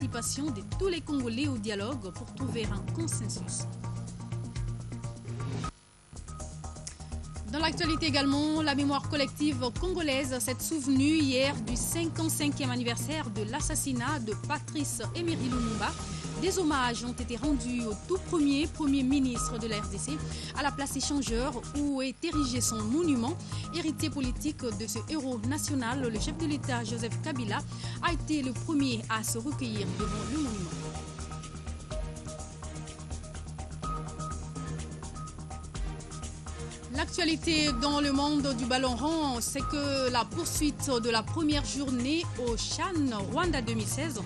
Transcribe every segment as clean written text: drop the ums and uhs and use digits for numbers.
participation de tous les Congolais au dialogue pour trouver un consensus. Dans l'actualité également, la mémoire collective congolaise s'est souvenue hier du 55e anniversaire de l'assassinat de Patrice Emery Lumumba. Des hommages ont été rendus au tout premier ministre de la RDC à la place Échangeur où est érigé son monument. Héritier politique de ce héros national, le chef de l'État Joseph Kabila a été le premier à se recueillir devant le monument. L'actualité dans le monde du ballon rond, c'est que la poursuite de la première journée au CHAN Rwanda 2016,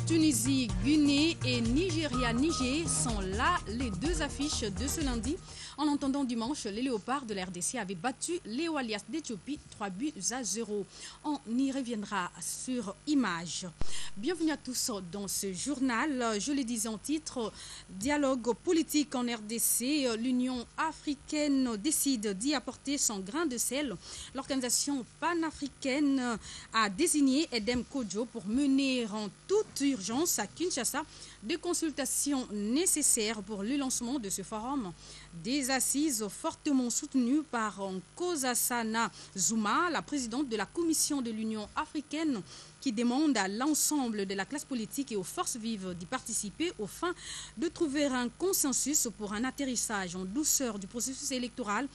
Tunisie, Guinée et Nigeria-Niger sont là les deux affiches de ce lundi. En entendant dimanche, les Léopards de la RDC avaient battu les Walias d'Éthiopie 3-0. On y reviendra sur image. Bienvenue à tous dans ce journal. Je le disais en titre, dialogue politique en RDC. L'Union africaine décide d'y apporter son grain de sel. L'organisation panafricaine a désigné Edem Kodjo pour mener en toute urgence à Kinshasa des consultations nécessaires pour le lancement de ce forum. Des assises fortement soutenues par Nkosazana Zuma, la présidente de la Commission de l'Union africaine, qui demande à l'ensemble de la classe politique et aux forces vives d'y participer au fin de trouver un consensus pour un atterrissage en douceur du processus électoral.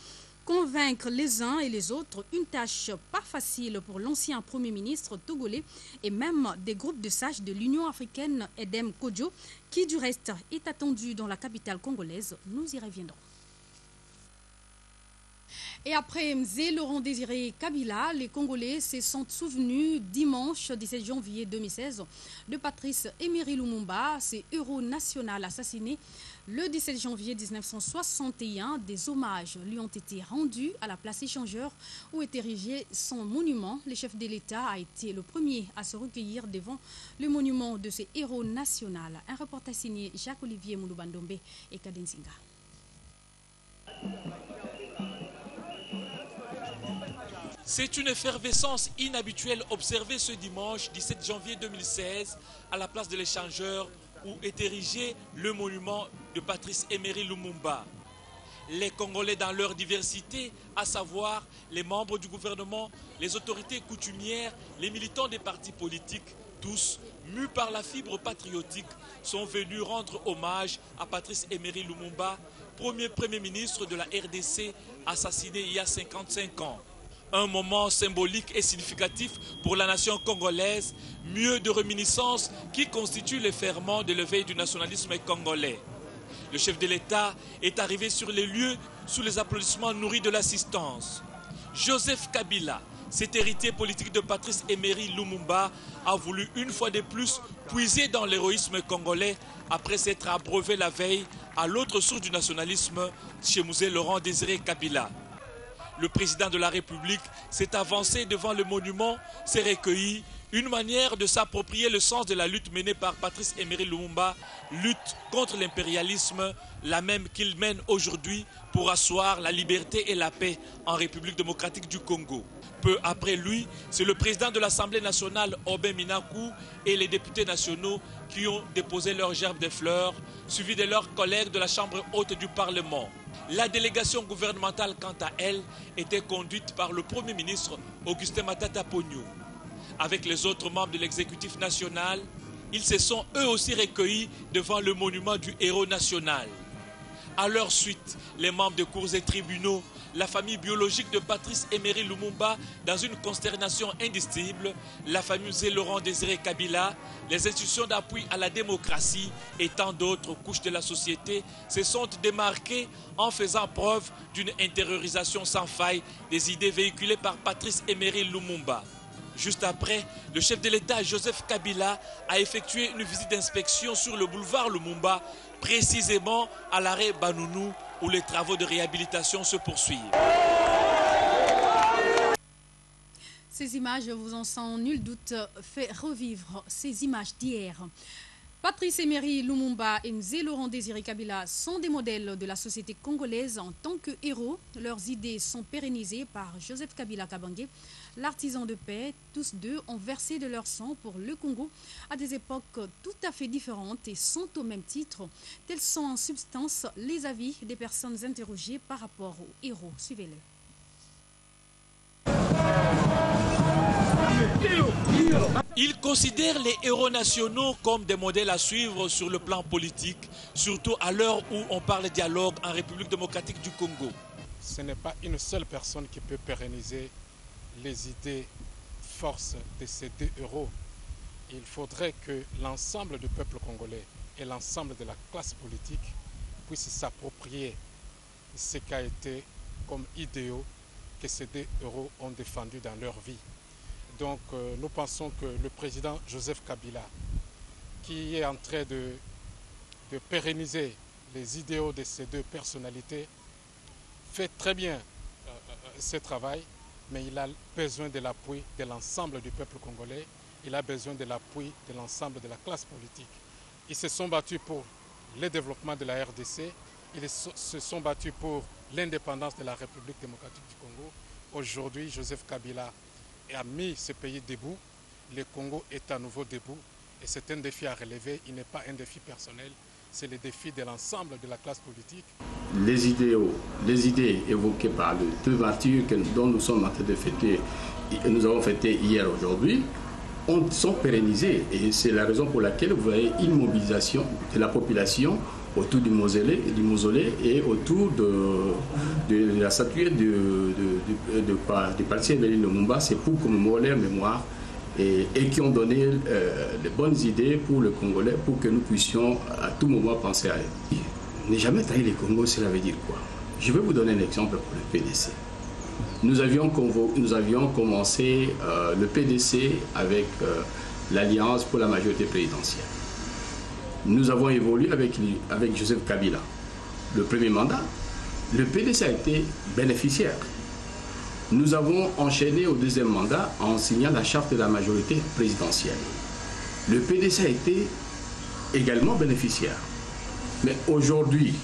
Convaincre les uns et les autres, une tâche pas facile pour l'ancien Premier ministre togolais et même des groupes de sages de l'Union africaine Edem Kodjo, qui du reste est attendu dans la capitale congolaise. Nous y reviendrons. Et après Mzé Laurent Désiré Kabila, les Congolais se sont souvenus dimanche 17 janvier 2016 de Patrice Emery Lumumba, ce héros national assassiné le 17 janvier 1961. Des hommages lui ont été rendus à la place Échangeur où est érigé son monument. Le chef de l'État a été le premier à se recueillir devant le monument de ce héros national. Un reportage signé Jacques-Olivier Mouloubandombe et Kadenzinga. C'est une effervescence inhabituelle observée ce dimanche 17 janvier 2016 à la place de l'Échangeur où est érigé le monument de Patrice Emery Lumumba. Les Congolais dans leur diversité, à savoir les membres du gouvernement, les autorités coutumières, les militants des partis politiques, tous, mus par la fibre patriotique, sont venus rendre hommage à Patrice Emery Lumumba, premier ministre de la RDC, assassiné il y a 55 ans. Un moment symbolique et significatif pour la nation congolaise, mieux de réminiscence qui constitue le ferment de l'éveil du nationalisme congolais. Le chef de l'État est arrivé sur les lieux sous les applaudissements nourris de l'assistance. Joseph Kabila, cet héritier politique de Patrice Emery Lumumba, a voulu une fois de plus puiser dans l'héroïsme congolais après s'être abreuvé la veille à l'autre source du nationalisme chez Mzé Laurent Désiré Kabila. Le président de la République s'est avancé devant le monument, s'est recueilli, une manière de s'approprier le sens de la lutte menée par Patrice Emery Lumumba, lutte contre l'impérialisme, la même qu'il mène aujourd'hui pour asseoir la liberté et la paix en République démocratique du Congo. Peu après lui, c'est le président de l'Assemblée nationale, Aubin Minakou, et les députés nationaux qui ont déposé leur gerbe de fleurs, suivis de leurs collègues de la Chambre haute du Parlement. La délégation gouvernementale, quant à elle, était conduite par le Premier ministre Augustin Matata Ponyo. Avec les autres membres de l'exécutif national, ils se sont eux aussi recueillis devant le monument du héros national. À leur suite, les membres de cours et tribunaux, la famille biologique de Patrice Emery Lumumba dans une consternation indicible, la famille Mzé Laurent Désiré Kabila, les institutions d'appui à la démocratie et tant d'autres couches de la société se sont démarquées en faisant preuve d'une intériorisation sans faille des idées véhiculées par Patrice Emery Lumumba. Juste après, le chef de l'État Joseph Kabila a effectué une visite d'inspection sur le boulevard Lumumba, précisément à l'arrêt Banounou, où les travaux de réhabilitation se poursuivent. Ces images vous en sont nul doute fait revivre ces images d'hier. Patrice Emery Lumumba et Mzee Laurent Désiré Kabila sont des modèles de la société congolaise en tant que héros. Leurs idées sont pérennisées par Joseph Kabila Kabange, l'artisan de paix. Tous deux ont versé de leur sang pour le Congo à des époques tout à fait différentes et sont au même titre. Tels sont en substance les avis des personnes interrogées par rapport aux héros. Suivez-les. Ils considèrent les héros nationaux comme des modèles à suivre sur le plan politique, surtout à l'heure où on parle dialogue en République démocratique du Congo. Ce n'est pas une seule personne qui peut pérenniser les idées forces de ces deux héros. Il faudrait que l'ensemble du peuple congolais et l'ensemble de la classe politique puissent s'approprier ce qu'a été comme idéaux que ces deux héros ont défendu dans leur vie. Donc nous pensons que le président Joseph Kabila, qui est en train de pérenniser les idéaux de ces deux personnalités, fait très bien ce travail, mais il a besoin de l'appui de l'ensemble du peuple congolais, il a besoin de l'appui de l'ensemble de la classe politique. Ils se sont battus pour le développement de la RDC, ils se sont battus pour l'indépendance de la République démocratique du Congo. Aujourd'hui, Joseph Kabila a mis ce pays debout, le Congo est à nouveau debout et c'est un défi à relever, il n'est pas un défi personnel, c'est le défi de l'ensemble de la classe politique. Les idées évoquées par les deux martyrs dont nous sommes en train de fêter, et nous avons fêté hier aujourd'hui, sont pérennisées et c'est la raison pour laquelle vous voyez une mobilisation de la population autour du mausolée et autour de la statue du Patrice Emery Lumumba. C'est pour commémorer leur mémoire et qui ont donné les bonnes idées pour le Congolais pour que nous puissions à tout moment penser à eux. Ne jamais trahir le Congo, cela veut dire quoi? Je vais vous donner un exemple pour le PDC. Nous avions commencé le PDC avec l'Alliance pour la majorité présidentielle. Nous avons évolué avec Joseph Kabila. Le premier mandat, le PDC a été bénéficiaire. Nous avons enchaîné au deuxième mandat en signant la charte de la majorité présidentielle. Le PDC a été également bénéficiaire. Mais aujourd'hui,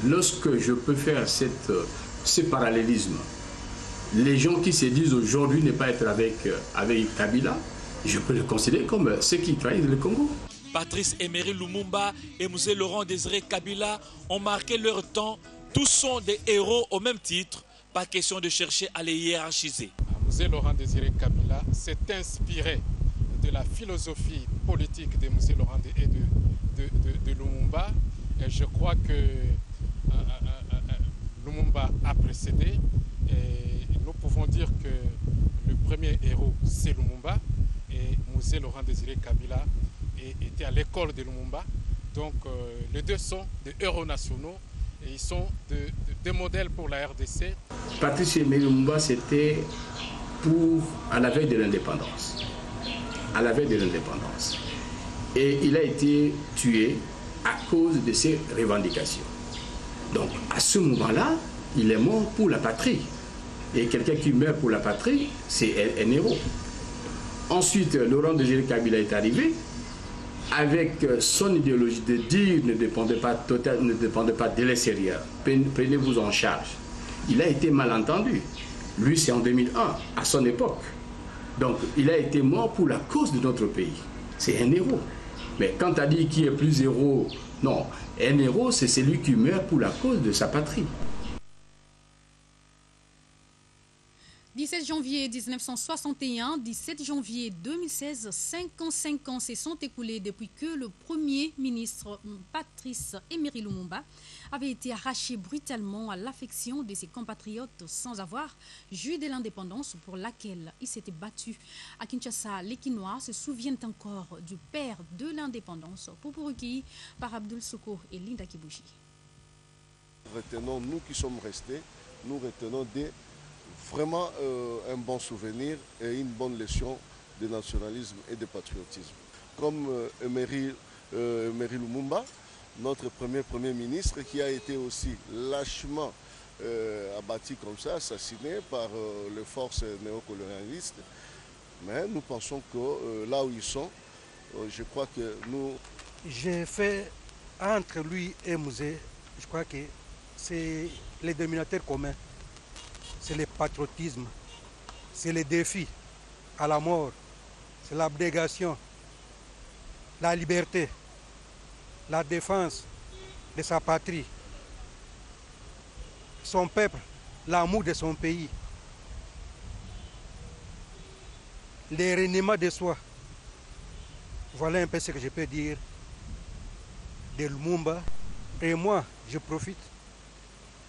lorsque je peux faire ce parallélisme, les gens qui se disent aujourd'hui ne pas être avec Kabila, je peux le considérer comme ceux qui trahissent le Congo. Patrice Emery Lumumba et Mzee Laurent Désiré Kabila ont marqué leur temps. Tous sont des héros au même titre. Pas question de chercher à les hiérarchiser. Mzee Laurent Désiré Kabila s'est inspiré de la philosophie politique de Mzee Laurent et de Lumumba. Et je crois que Lumumba a précédé. Et nous pouvons dire que le premier héros, c'est Lumumba. Et Mzee Laurent Désiré Kabila était à l'école de Lumumba. Donc les deux sont des héros nationaux et ils sont des modèles pour la RDC. Patrice Emery Lumumba, c'était à la veille de l'indépendance. À la veille de l'indépendance. Et il a été tué à cause de ses revendications. Donc à ce moment-là, il est mort pour la patrie. Et quelqu'un qui meurt pour la patrie, c'est un héros. Ensuite, Laurent Désiré Kabila est arrivé avec son idéologie de dire ne dépendait pas de l'extérieur. Prenez-vous en charge. Il a été mal entendu. Lui, c'est en 2001, à son époque. Donc, il a été mort pour la cause de notre pays. C'est un héros. Mais quand tu as dit qui est plus héros, non. Un héros, c'est celui qui meurt pour la cause de sa patrie. 17 janvier 1961, 17 janvier 2016, 55 ans se sont écoulés depuis que le premier ministre Patrice Emery Lumumba avait été arraché brutalement à l'affection de ses compatriotes sans avoir joui de l'indépendance pour laquelle il s'était battu. À Kinshasa, les Kinois se souviennent encore du père de l'indépendance, recueilli par Abdoul Soko et Linda Kibouchi. Retenons, nous qui sommes restés, nous retenons vraiment un bon souvenir et une bonne leçon de nationalisme et de patriotisme. Comme Emery Lumumba, notre premier ministre, qui a été aussi lâchement abattu comme ça, assassiné par les forces néocolonialistes. Mais nous pensons que là où ils sont, je crois que nous J'ai fait entre lui et Mouzé, je crois que c'est les dénominateurs communs. C'est le patriotisme, c'est le défi à la mort, c'est l'abnégation, la liberté, la défense de sa patrie, son peuple, l'amour de son pays, le reniement de soi. Voilà un peu ce que je peux dire de Lumumba. Et moi, je profite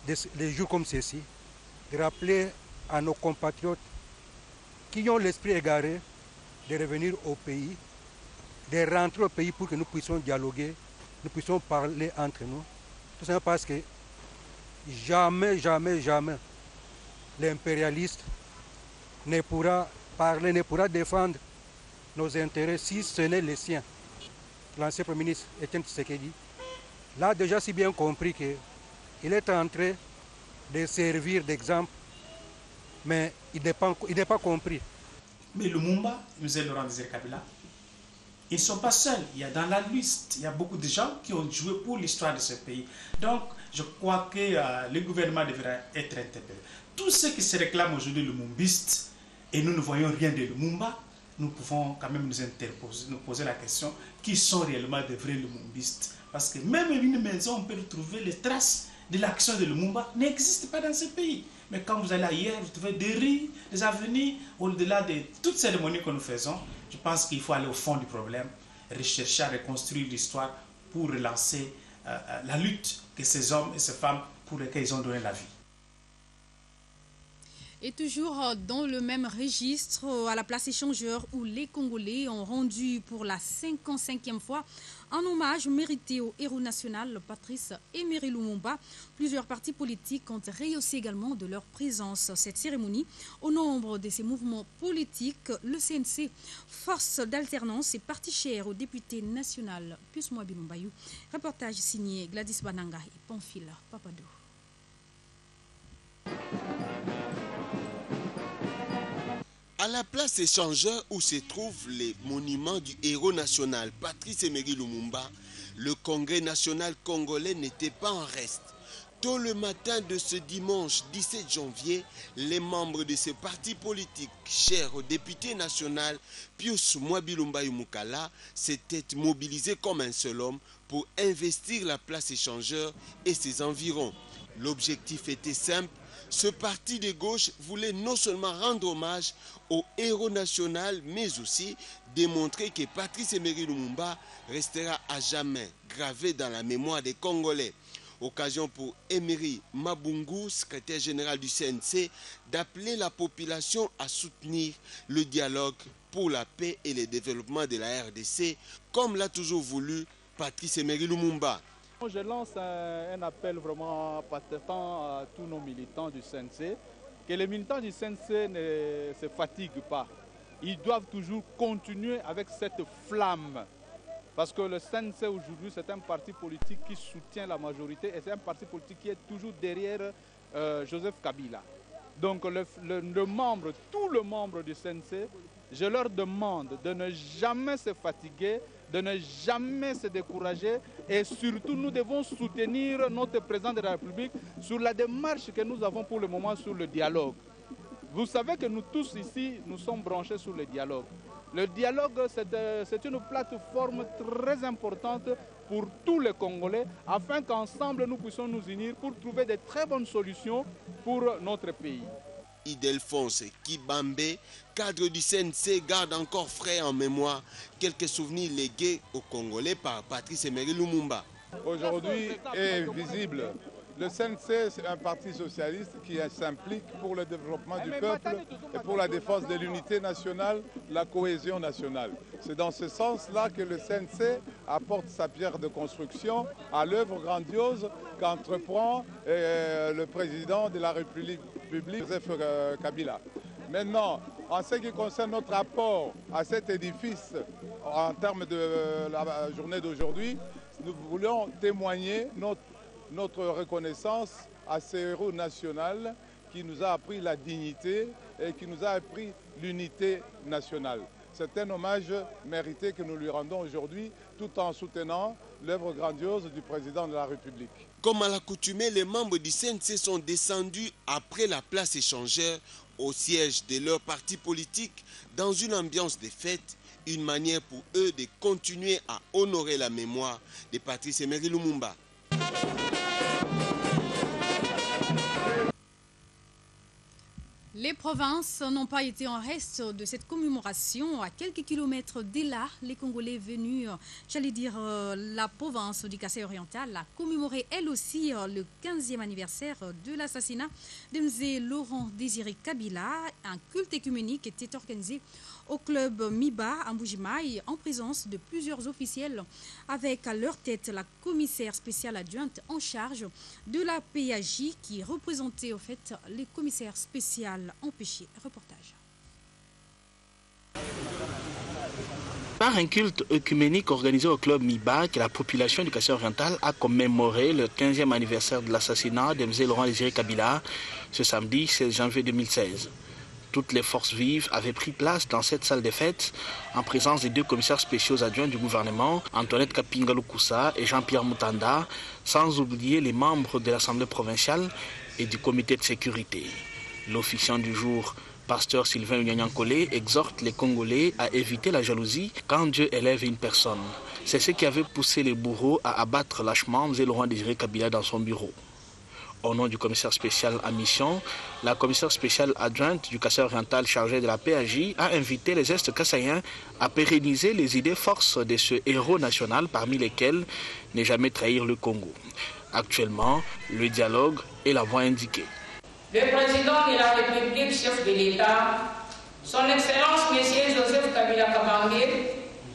des jours comme ceci de rappeler à nos compatriotes qui ont l'esprit égaré de revenir au pays, de rentrer au pays pour que nous puissions dialoguer, nous puissions parler entre nous. Tout simplement parce que jamais, jamais, jamais l'impérialiste ne pourra parler, ne pourra défendre nos intérêts si ce n'est les siens. L'ancien Premier ministre Etienne Tshisekedi l'a déjà si bien compris qu'il est en train de servir d'exemple, mais il n'est pas compris. Mais Lumumba, M. Laurent Désiré Kabila, ils ne sont pas seuls. Il y a dans la liste, il y a beaucoup de gens qui ont joué pour l'histoire de ce pays. Donc, je crois que le gouvernement devrait être interpellé. Tous ceux qui se réclament aujourd'hui lumumbistes, et nous ne voyons rien de Lumumba, nous pouvons quand même nous poser la question, qui sont réellement de vrais lumumbistes? Parce que même une maison, on peut retrouver les traces de l'action de Lumumba, n'existe pas dans ce pays. Mais quand vous allez ailleurs, vous trouvez des rues, des avenues, au-delà de toutes ces cérémonies que nous faisons. Je pense qu'il faut aller au fond du problème, rechercher à reconstruire l'histoire pour relancer la lutte que ces hommes et ces femmes pour lesquels ils ont donné la vie. Et toujours dans le même registre, à la place échangeur où les Congolais ont rendu pour la 55e fois un hommage mérité au héros national Patrice Emery Lumumba. Plusieurs partis politiques ont rehaussé également de leur présence cette cérémonie. Au nombre de ces mouvements politiques, le CNC, Force d'alternance et parti cher au député national Pius Mwabilou Mbayou. Reportage signé Gladys Bananga et Pamphile Papadou. À la place échangeur où se trouvent les monuments du héros national Patrice Emery Lumumba, le Congrès national congolais n'était pas en reste. Tôt le matin de ce dimanche 17 janvier, les membres de ce parti politique cher au député national Pius Mwabilou Mbayou Mukala s'étaient mobilisés comme un seul homme pour investir la place échangeur et ses environs. L'objectif était simple. Ce parti de gauche voulait non seulement rendre hommage au héros national, mais aussi démontrer que Patrice Emery Lumumba restera à jamais gravé dans la mémoire des Congolais. Occasion pour Emery Mabungu, secrétaire général du CNC, d'appeler la population à soutenir le dialogue pour la paix et le développement de la RDC, comme l'a toujours voulu Patrice Emery Lumumba. Je lance un appel vraiment patent à tous nos militants du CNC, que les militants du CNC ne se fatiguent pas. Ils doivent toujours continuer avec cette flamme. Parce que le CNC aujourd'hui, c'est un parti politique qui soutient la majorité et c'est un parti politique qui est toujours derrière Joseph Kabila. Donc tout le membre du CNC, je leur demande de ne jamais se fatiguer, de ne jamais se décourager et surtout nous devons soutenir notre président de la République sur la démarche que nous avons pour le moment sur le dialogue. Vous savez que nous tous ici, nous sommes branchés sur le dialogue. Le dialogue, c'est une plateforme très importante pour tous les Congolais afin qu'ensemble nous puissions nous unir pour trouver de très bonnes solutions pour notre pays. Ildefonse Kibambe, cadre du CNC, garde encore frais en mémoire quelques souvenirs légués aux Congolais par Patrice Emery Lumumba. Aujourd'hui est visible. Le CNC, c'est un parti socialiste qui s'implique pour le développement du peuple et pour la défense de l'unité nationale, la cohésion nationale. C'est dans ce sens-là que le CNC apporte sa pierre de construction à l'œuvre grandiose qu'entreprend le président de la République, Joseph Kabila. Maintenant, en ce qui concerne notre apport à cet édifice en termes de la journée d'aujourd'hui, nous voulons témoigner notre reconnaissance à ce héros national qui nous a appris la dignité et qui nous a appris l'unité nationale. C'est un hommage mérité que nous lui rendons aujourd'hui, tout en soutenant l'œuvre grandiose du président de la République. Comme à l'accoutumée, les membres du CNC sont descendus après la place échangeur au siège de leur parti politique dans une ambiance de fête, une manière pour eux de continuer à honorer la mémoire de Patrice Emery Lumumba. Les provinces n'ont pas été en reste de cette commémoration. À quelques kilomètres de là, les Congolais venus, la province du Kasaï oriental, a commémoré elle aussi le 15e anniversaire de l'assassinat de M. Laurent Désiré Kabila. Un culte écuménique était organisé au club Miba à Mbujimaï en présence de plusieurs officiels avec à leur tête la commissaire spéciale adjointe en charge de la PAJ qui représentait au fait les commissaires spéciales empêchés. Reportage. Par un culte œcuménique organisé au club Miba, que la population du Kasaï oriental a commémoré le 15e anniversaire de l'assassinat de M. Laurent Désiré Kabila ce samedi 16 janvier 2016. Toutes les forces vives avaient pris place dans cette salle des fêtes en présence des deux commissaires spéciaux adjoints du gouvernement, Antoinette Kapinga Lukusa et Jean-Pierre Moutanda, sans oublier les membres de l'Assemblée provinciale et du comité de sécurité. L'officiant du jour, pasteur Sylvain Unyanyankole, exhorte les Congolais à éviter la jalousie quand Dieu élève une personne. C'est ce qui avait poussé les bourreaux à abattre lâchement M. Laurent Désiré Kabila dans son bureau. Au nom du commissaire spécial à mission, la commissaire spéciale adjointe du Kasaï oriental chargée de la PAJ a invité les Est kassaïens à pérenniser les idées forces de ce héros national parmi lesquels ne jamais trahir le Congo. Actuellement, le dialogue est la voie indiquée. Le président de la République, chef de l'État, son Excellence M. Joseph Kabila Kabange,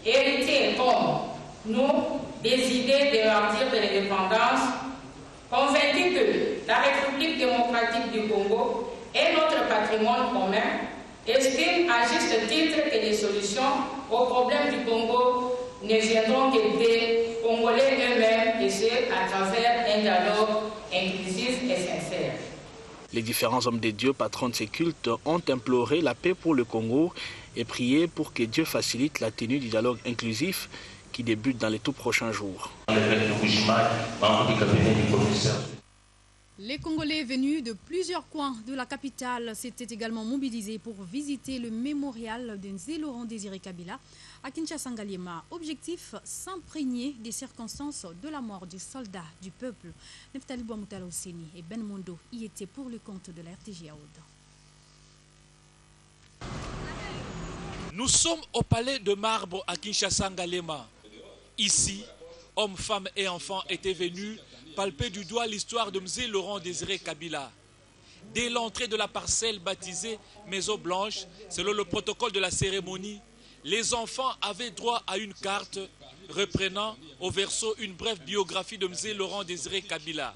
héritier comme nous des idées des martyrs de l'indépendance, convaincu que la République démocratique du Congo est notre patrimoine commun, estime à juste titre que les solutions aux problèmes du Congo ne viendront que des Congolais eux-mêmes et ce à travers un dialogue inclusif et sincère. Les différents hommes de Dieu, patrons de ces cultes, ont imploré la paix pour le Congo et prié pour que Dieu facilite la tenue du dialogue inclusif qui débute dans les tout prochains jours. Les Congolais venus de plusieurs coins de la capitale s'étaient également mobilisés pour visiter le mémorial de M. Laurent Désiré Kabila à Kinshasa-Ngaliema. Objectif, s'imprégner des circonstances de la mort du soldat du peuple. Neftali Bouamoutala Osseni et Ben Mondo y étaient pour le compte de la RTG Aoud. Nous sommes au palais de marbre à Kinshasa-Ngaliema. Ici, hommes, femmes et enfants étaient venus palper du doigt l'histoire de M. Laurent Désiré Kabila. Dès l'entrée de la parcelle baptisée Maison Blanche, selon le protocole de la cérémonie, les enfants avaient droit à une carte reprenant au verso une brève biographie de M. Laurent Désiré Kabila.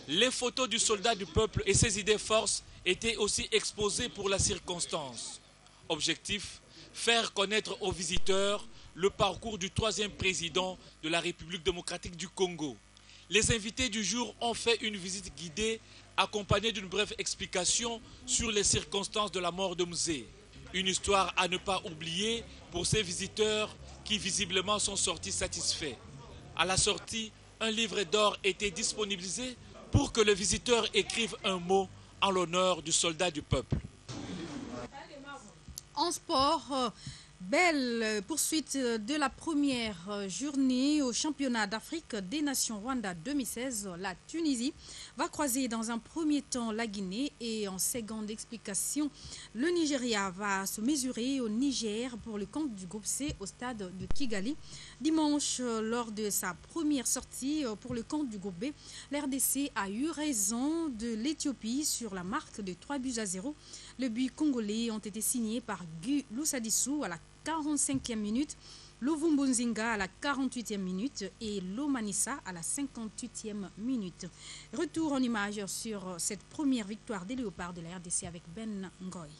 Les photos du soldat du peuple et ses idées forces étaient aussi exposées pour la circonstance. Objectif, faire connaître aux visiteurs le parcours du 3e président de la République démocratique du Congo. Les invités du jour ont fait une visite guidée accompagnée d'une brève explication sur les circonstances de la mort de Mzé. Une histoire à ne pas oublier pour ces visiteurs qui visiblement sont sortis satisfaits. À la sortie, un livre d'or était disponibilisé pour que le visiteur écrive un mot en l'honneur du soldat du peuple. En sport, belle poursuite de la première journée au championnat d'Afrique des Nations Rwanda 2016. La Tunisie va croiser dans un premier temps la Guinée et en seconde explication, le Nigeria va se mesurer au Niger pour le compte du groupe C au stade de Kigali. Dimanche, lors de sa première sortie pour le compte du groupe B, l'RDC a eu raison de l'Éthiopie sur la marque de 3-0. Les buts congolais ont été signés par Gu Lusadissou à la 45e minute, Lovumbunzinga à la 48e minute et Lomanissa à la 58e minute. Retour en image sur cette première victoire des Léopards de la RDC avec Ben Ngoy.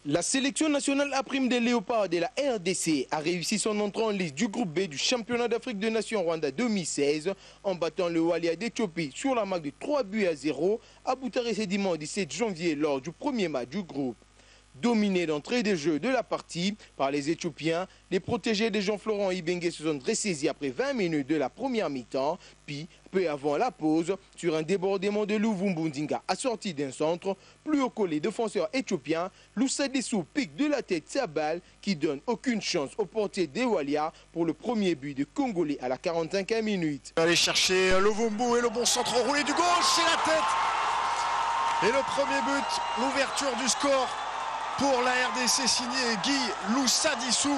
La sélection nationale à prime des léopards de la RDC a réussi son entrée en liste du groupe B du championnat d'Afrique des Nations Rwanda 2016 en battant le Walia d'Éthiopie sur la marque de 3-0 à Boutaré ce dimanche 17 janvier lors du premier match du groupe. Dominés d'entrée de jeu de la partie par les Éthiopiens, les protégés de Jean-Florent Ibenge se sont ressaisis après 20 minutes de la première mi-temps, puis peu avant la pause, sur un débordement de Luvumbu Ndinga assorti d'un centre, plus haut que les défenseurs éthiopiens, Loussa Dessou pique de la tête sa balle qui donne aucune chance au portier d'Ewalia pour le premier but de Congolais à la 45e minute. Aller chercher Luvumbu et le bon centre enroulé du gauche et la tête. Et le premier but, l'ouverture du score pour la RDC signé Guy Loussa Dissou.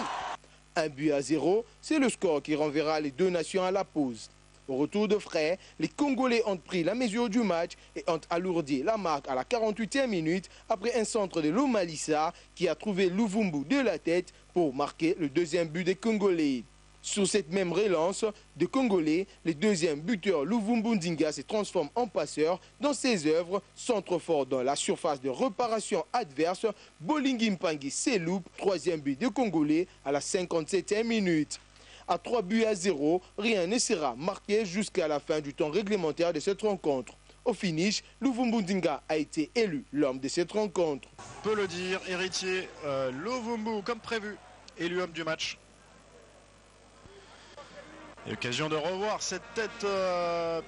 1-0, c'est le score qui renverra les deux nations à la pause. Au retour de frais, les Congolais ont pris la mesure du match et ont alourdi la marque à la 48e minute après un centre de Lomalissa qui a trouvé Luvumbu de la tête pour marquer le deuxième but des Congolais. Sur cette même relance de Congolais, le deuxième buteur Luvumbu Ndinga se transforme en passeur dans ses œuvres, centre fort dans la surface de réparation adverse, Bolingi Mpangi s'éloupe, troisième but de Congolais à la 57e minute. À 3-0, rien ne sera marqué jusqu'à la fin du temps réglementaire de cette rencontre. Au finish, Luvumbu Ndinga a été élu l'homme de cette rencontre. On peut le dire, héritier Luvumbu comme prévu, élu homme du match. Et l'occasion de revoir cette tête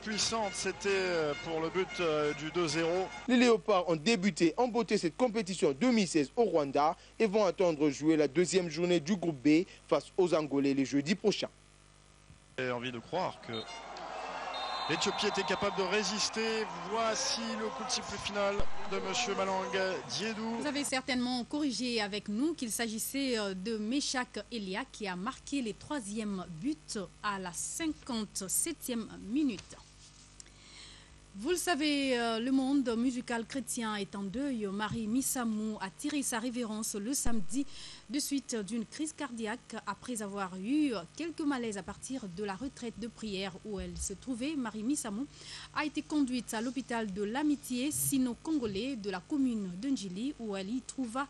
puissante, c'était pour le but du 2-0. Les Léopards ont débuté en beauté cette compétition 2016 au Rwanda et vont attendre jouer la deuxième journée du groupe B face aux Angolais le jeudi prochain. J'ai envie de croire que l'Éthiopie était capable de résister. Voici le coup de sifflet final de M. Malanga Diédou. Vous avez certainement corrigé avec nous qu'il s'agissait de Meshak Elia qui a marqué les troisièmes buts à la 57e minute. Vous le savez, le monde musical chrétien est en deuil. Marie Missamou a tiré sa révérence le samedi de suite d'une crise cardiaque après avoir eu quelques malaises à partir de la retraite de prière où elle se trouvait. Marie Missamou a été conduite à l'hôpital de l'Amitié sino-congolais de la commune de Njili où elle y trouva,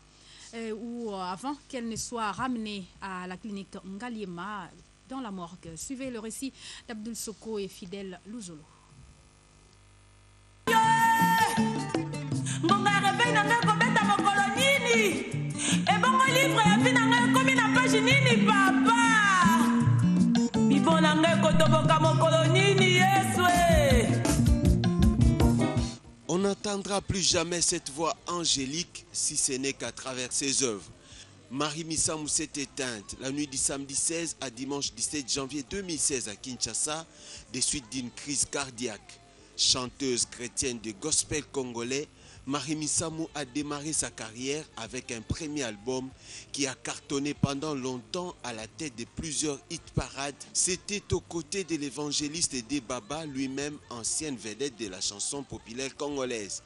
avant qu'elle ne soit ramenée à la clinique Ngaliema dans la morgue. Suivez le récit d'Abdul Soko et Fidèle Louzolo. On n'entendra plus jamais cette voix angélique si ce n'est qu'à travers ses œuvres. Marie Missamou s'est éteinte la nuit du samedi 16 à dimanche 17 janvier 2016 à Kinshasa des suites d'une crise cardiaque. Chanteuse chrétienne de gospel congolais, Marie Missamou a démarré sa carrière avec un premier album qui a cartonné pendant longtemps à la tête de plusieurs hit-parades. C'était aux côtés de l'évangéliste Ede Baba, lui-même ancienne vedette de la chanson populaire congolaise.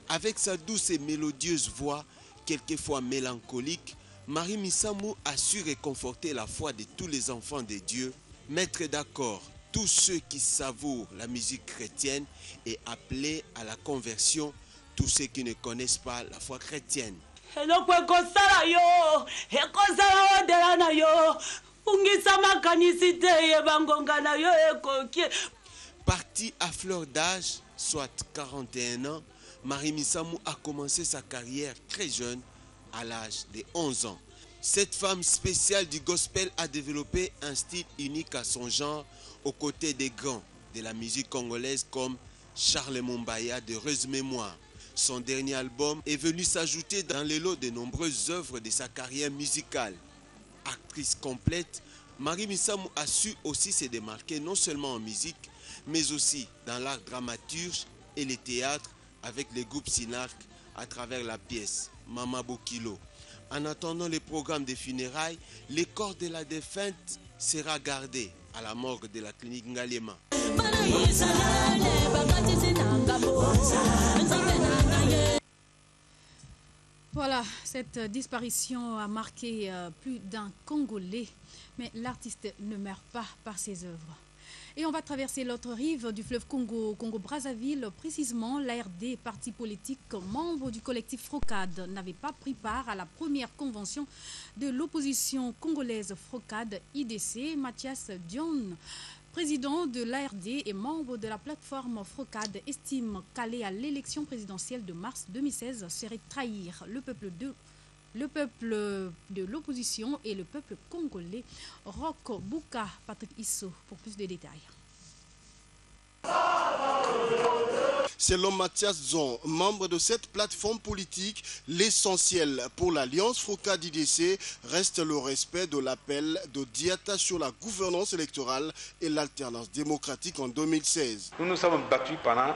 Avec sa douce et mélodieuse voix, quelquefois mélancolique, Marie Missamou a su réconforter la foi de tous les enfants de Dieu, mettre d'accord tous ceux qui savourent la musique chrétienne et appeler à la conversion tous ceux qui ne connaissent pas la foi chrétienne. Partie à fleur d'âge, soit 41 ans, Marie Missamou a commencé sa carrière très jeune, à l'âge de 11 ans. Cette femme spéciale du gospel a développé un style unique à son genre, aux côtés des grands de la musique congolaise comme Charles Mombaya de Heureuse Mémoire. Son dernier album est venu s'ajouter dans les lots de nombreuses œuvres de sa carrière musicale. Actrice complète, Marie Missamou a su aussi se démarquer non seulement en musique, mais aussi dans l'art dramaturge et le théâtre avec le groupe Sinark à travers la pièce Mama Bokilo. En attendant le programme des funérailles, le corps de la défunte sera gardé à la morgue de la clinique Ngaliema. Voilà, cette disparition a marqué plus d'un Congolais, mais l'artiste ne meurt pas par ses œuvres. Et on va traverser l'autre rive du fleuve Congo, Congo-Brazzaville. Précisément, l'ARD, parti politique membre du collectif FROCAD, n'avait pas pris part à la première convention de l'opposition congolaise FROCAD IDC. Mathias Dion, président de l'ARD et membre de la plateforme FROCAD, estime qu'aller à l'élection présidentielle de mars 2016 serait trahir le peuple de l'opposition et le peuple congolais. Roch Bouka, Patrick Isso pour plus de détails. Selon Mathias Zon, membre de cette plateforme politique, l'essentiel pour l'Alliance FROCAD-IDC reste le respect de l'appel de Diatta sur la gouvernance électorale et l'alternance démocratique en 2016. Nous nous sommes battus pendant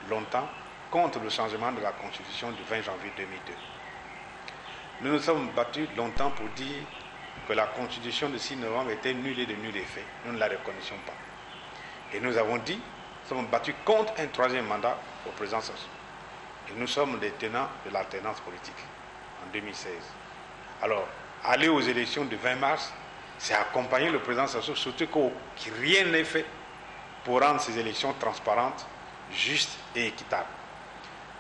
longtemps contre le changement de la Constitution du 20 janvier 2002. Nous nous sommes battus longtemps pour dire que la Constitution de 6 novembre était nulle et de nul effet. Nous ne la reconnaissions pas. Et nous avons dit, nous sommes battus contre un troisième mandat au président Sassou. Et nous sommes les tenants de l'alternance politique en 2016. Alors, aller aux élections du 20 mars, c'est accompagner le président Sassou, surtout que rien n'est fait pour rendre ces élections transparentes, justes et équitables.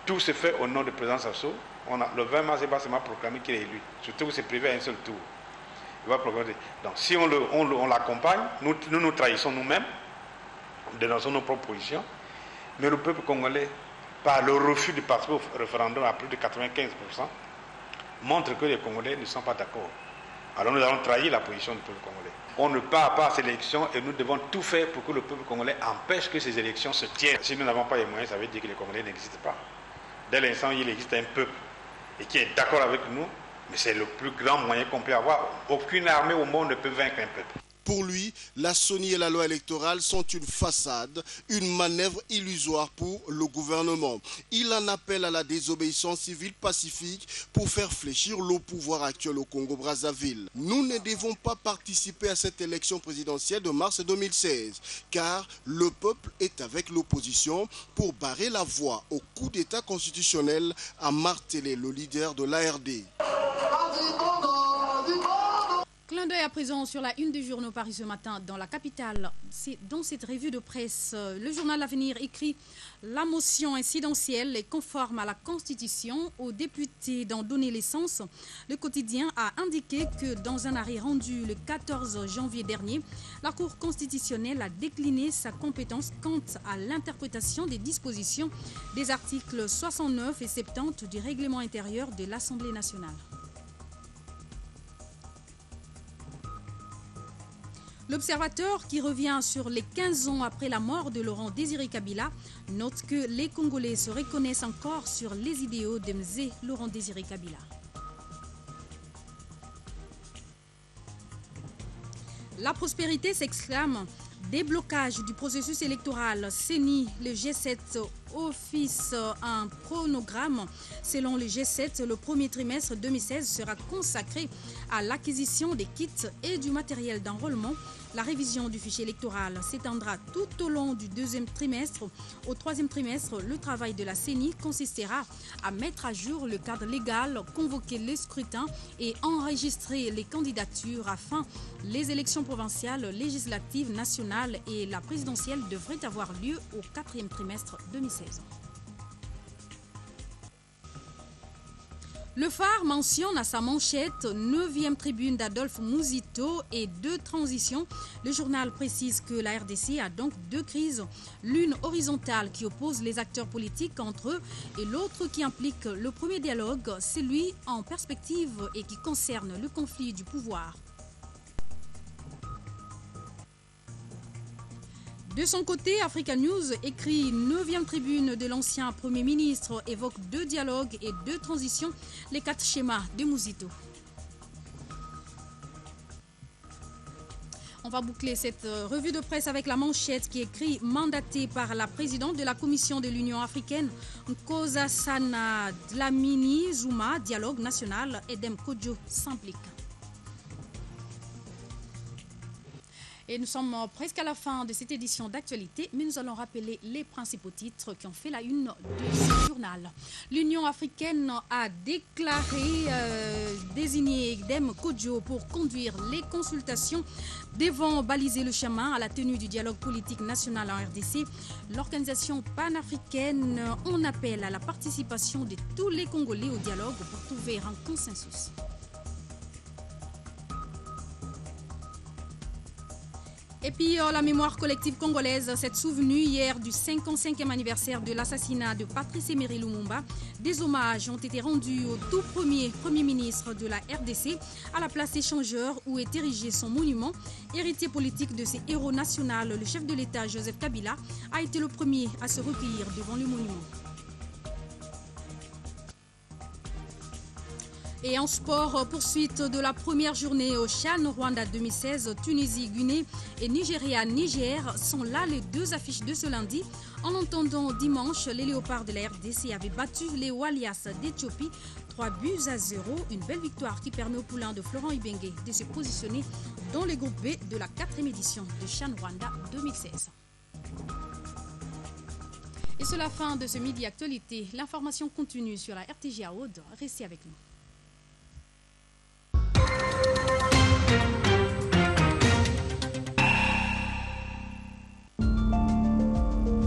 Tout se fait au nom du président Sassou. Le 20 mars, il va seulement proclamer qu'il est élu. Surtout que c'est prévu à un seul tour. Il va proclamer. Donc, si on l'accompagne, nous trahissons nous-mêmes, dénonçons nos propres positions, mais le peuple congolais, par le refus de participer au référendum à plus de 95%, montre que les Congolais ne sont pas d'accord. Alors nous allons trahir la position du peuple congolais. On ne part pas à ces élections et nous devons tout faire pour que le peuple congolais empêche que ces élections se tiennent. Si nous n'avons pas les moyens, ça veut dire que les Congolais n'existent pas. Dès l'instant où il existe un peuple et qui est d'accord avec nous, mais c'est le plus grand moyen qu'on peut avoir. Aucune armée au monde ne peut vaincre un peuple. Pour lui, la SONI et la loi électorale sont une façade, une manœuvre illusoire pour le gouvernement. Il en appelle à la désobéissance civile pacifique pour faire fléchir le pouvoir actuel au Congo-Brazzaville. Nous ne devons pas participer à cette élection présidentielle de mars 2016, car le peuple est avec l'opposition pour barrer la voie au coup d'État constitutionnel, a martelé le leader de l'ARD. Clin d'œil à présent sur la une des journaux Paris ce matin dans la capitale. Dans cette revue de presse, le journal L'Avenir écrit « La motion incidentielle est conforme à la Constitution. Aux députés d'en donner l'essence ». Le quotidien a indiqué que dans un arrêt rendu le 14 janvier dernier, la Cour constitutionnelle a décliné sa compétence quant à l'interprétation des dispositions des articles 69 et 70 du règlement intérieur de l'Assemblée nationale. L'Observateur, qui revient sur les 15 ans après la mort de Laurent Désiré Kabila, note que les Congolais se reconnaissent encore sur les idéaux de Mzee Laurent Désiré Kabila. La prospérité s'exclame. Déblocage du processus électoral. CENI, le G7 office un chronogramme. Selon le G7, le premier trimestre 2016 sera consacré à l'acquisition des kits et du matériel d'enrôlement. La révision du fichier électoral s'étendra tout au long du deuxième trimestre. Au troisième trimestre, le travail de la CENI consistera à mettre à jour le cadre légal, convoquer les scrutins et enregistrer les candidatures afin les élections provinciales, législatives, nationales et la présidentielle devraient avoir lieu au quatrième trimestre 2016. Le Phare mentionne à sa manchette 9e tribune d'Adolphe Mouzito et 2 transitions. Le journal précise que la RDC a donc 2 crises, l'une horizontale qui oppose les acteurs politiques entre eux et l'autre qui implique le premier dialogue, celui en perspective et qui concerne le conflit du pouvoir. De son côté, Africa News écrit 9e tribune de l'ancien Premier ministre, évoque 2 dialogues et 2 transitions, les 4 schémas de Mouzito. On va boucler cette revue de presse avec la manchette qui écrit « Mandaté par la présidente de la Commission de l'Union africaine, Nkosazana Dlamini Zuma, dialogue national, Edem Kodjo s'implique ». Et nous sommes presque à la fin de cette édition d'actualité, mais nous allons rappeler les principaux titres qui ont fait la une de ce journal. L'Union africaine a désigné Dem Kodjo pour conduire les consultations devant baliser le chemin à la tenue du dialogue politique national en RDC. L'organisation panafricaine en appelle à la participation de tous les Congolais au dialogue pour trouver un consensus. Et puis la mémoire collective congolaise s'est souvenue hier du 55e anniversaire de l'assassinat de Patrice Emery Lumumba. Des hommages ont été rendus au tout premier ministre de la RDC à la place échangeur où est érigé son monument. Héritier politique de ces héros nationaux, le chef de l'État Joseph Kabila a été le premier à se recueillir devant le monument. Et en sport, poursuite de la première journée au CHAN Rwanda 2016, Tunisie, Guinée et Nigeria, Niger sont là les deux affiches de ce lundi. En entendant dimanche, les léopards de la RDC avaient battu les Walias d'Éthiopie 3-0. Une belle victoire qui permet au poulain de Florent Ibenge de se positionner dans le groupe B de la 4e édition de CHAN Rwanda 2016. Et c'est la fin de ce Midi Actualité. L'information continue sur la RTG à Aude. Restez avec nous.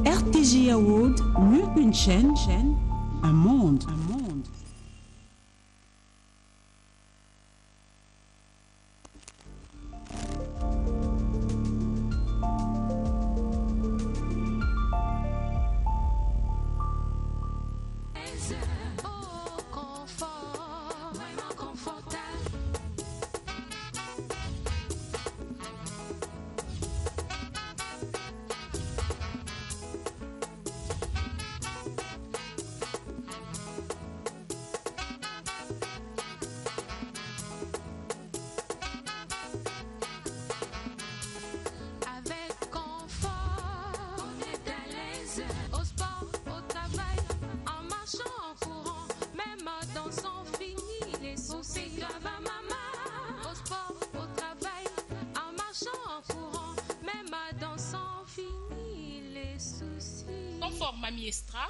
RTG Award, mieux qu'une chaîne, un monde. Confort Mamie Extra,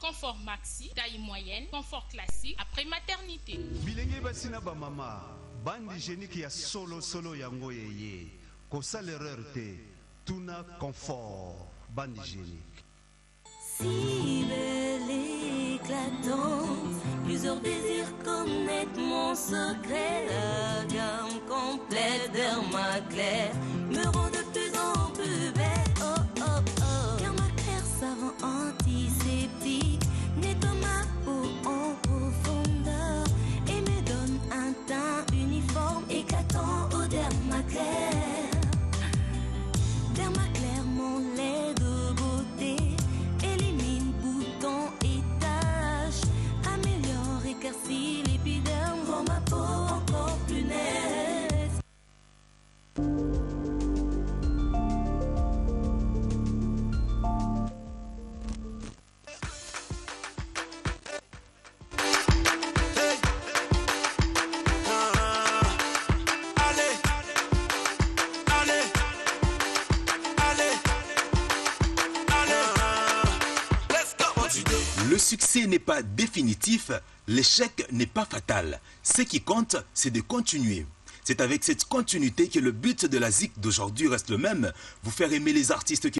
confort maxi, taille moyenne, confort classique après maternité. Bilenge basina ba mama, bande hygiénique ya solo yango yeye. Kosa l'erreur te, tuna confort, bande hygiénique. Si belle et éclatante, plusieurs désirs connaître mon secret. La gamme complète Dermaclair me rend de plus en plus belle. Oh oh oh, Dermaclair savant antiseptique nettoie ma peau en profondeur et me donne un teint uniforme éclatant au Dermaclair. Dermaclair, mon lait de beauté, élimine boutons et taches, améliore, éclaircit l'épiderme, rend ma peau encore plus nette. Le succès n'est pas définitif, l'échec n'est pas fatal. Ce qui compte, c'est de continuer. C'est avec cette continuité que le but de la ZIC d'aujourd'hui reste le même, vous faire aimer les artistes qui